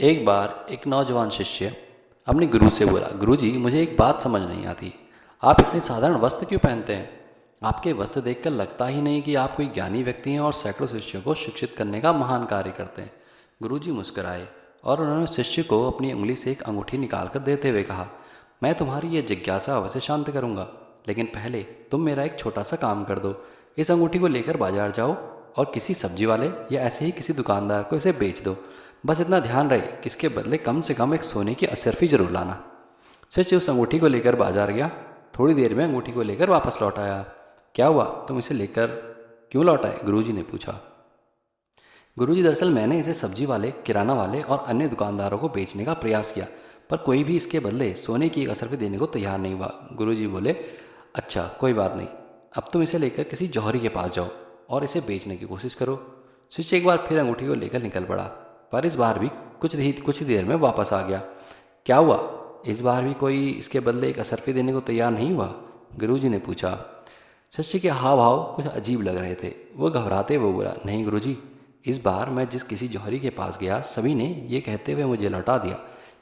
एक बार एक नौजवान शिष्य अपने गुरु से बोला, गुरुजी मुझे एक बात समझ नहीं आती, आप इतने साधारण वस्त्र क्यों पहनते हैं? आपके वस्त्र देखकर लगता ही नहीं कि आप कोई ज्ञानी व्यक्ति हैं और सैकड़ों शिष्यों को शिक्षित करने का महान कार्य करते हैं। गुरुजी मुस्कुराए और उन्होंने शिष्य को अपनी उंगली से एक अंगूठी निकालकर देते हुए कहा, मैं तुम्हारी ये जिज्ञासा अवश्य शांत करूंगा, लेकिन पहले तुम मेरा एक छोटा सा काम कर दो। इस अंगूठी को लेकर बाजार जाओ और किसी सब्जी वाले या ऐसे ही किसी दुकानदार को इसे बेच दो। बस इतना ध्यान रहे कि इसके बदले कम से कम एक सोने की असरफी जरूर लाना। शिष्य उस अंगूठी को लेकर बाजार गया। थोड़ी देर में अंगूठी को लेकर वापस लौट आया। क्या हुआ, तुम इसे लेकर क्यों लौट आए? गुरुजी ने पूछा। गुरुजी, दरअसल मैंने इसे सब्जी वाले, किराना वाले और अन्य दुकानदारों को बेचने का प्रयास किया, पर कोई भी इसके बदले सोने की एक असरफी देने को तैयार नहीं हुआ। गुरुजी बोले, अच्छा कोई बात नहीं, अब तुम इसे लेकर किसी जौहरी के पास जाओ और इसे बेचने की कोशिश करो। शिष्य एक बार फिर अंगूठी को लेकर निकल पड़ा, पर इस बार भी कुछ ही देर में वापस आ गया। क्या हुआ, इस बार भी कोई इसके बदले एक असरफी देने को तैयार नहीं हुआ? गुरुजी ने पूछा। शिष्य के हाव भाव कुछ अजीब लग रहे थे। वो घबराते हुए बोला, नहीं गुरुजी, इस बार मैं जिस किसी जौहरी के पास गया, सभी ने ये कहते हुए मुझे लौटा दिया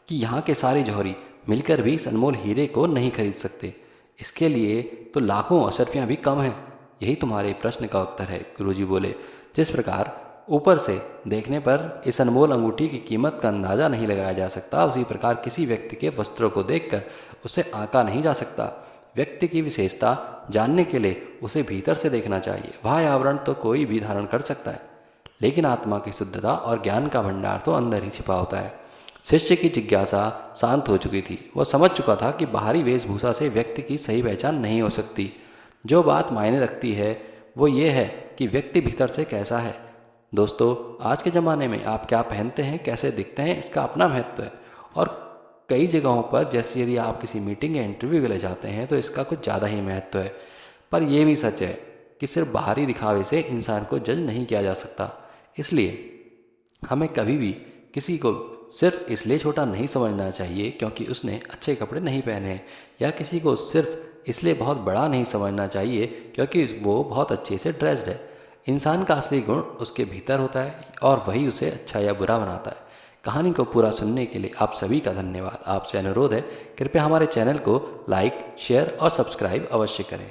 कि यहाँ के सारे जौहरी मिलकर भी इस अनमोल हीरे को नहीं खरीद सकते। इसके लिए तो लाखों असरफियाँ भी कम हैं। यही तुम्हारे प्रश्न का उत्तर है। गुरुजी बोले, जिस प्रकार ऊपर से देखने पर इस अनमोल अंगूठी की कीमत का अंदाज़ा नहीं लगाया जा सकता, उसी प्रकार किसी व्यक्ति के वस्त्रों को देखकर उसे आंका नहीं जा सकता। व्यक्ति की विशेषता जानने के लिए उसे भीतर से देखना चाहिए। बाह्य आवरण तो कोई भी धारण कर सकता है, लेकिन आत्मा की शुद्धता और ज्ञान का भंडार तो अंदर ही छिपा होता है। शिष्य की जिज्ञासा शांत हो चुकी थी। वह समझ चुका था कि बाहरी वेशभूषा से व्यक्ति की सही पहचान नहीं हो सकती। जो बात मायने रखती है वो ये है कि व्यक्ति भीतर से कैसा है। दोस्तों, आज के ज़माने में आप क्या पहनते हैं, कैसे दिखते हैं, इसका अपना महत्व है। और कई जगहों पर, जैसे यदि आप किसी मीटिंग या इंटरव्यू के लिए जाते हैं, तो इसका कुछ ज़्यादा ही महत्व है। पर यह भी सच है कि सिर्फ बाहरी दिखावे से इंसान को जज नहीं किया जा सकता। इसलिए हमें कभी भी किसी को सिर्फ इसलिए छोटा नहीं समझना चाहिए क्योंकि उसने अच्छे कपड़े नहीं पहने हैं, या किसी को सिर्फ इसलिए बहुत बड़ा नहीं समझना चाहिए क्योंकि वो बहुत अच्छे से ड्रेस्ड है। इंसान का असली गुण उसके भीतर होता है और वही उसे अच्छा या बुरा बनाता है। कहानी को पूरा सुनने के लिए आप सभी का धन्यवाद। आपसे अनुरोध है, कृपया हमारे चैनल को लाइक, शेयर और सब्सक्राइब अवश्य करें।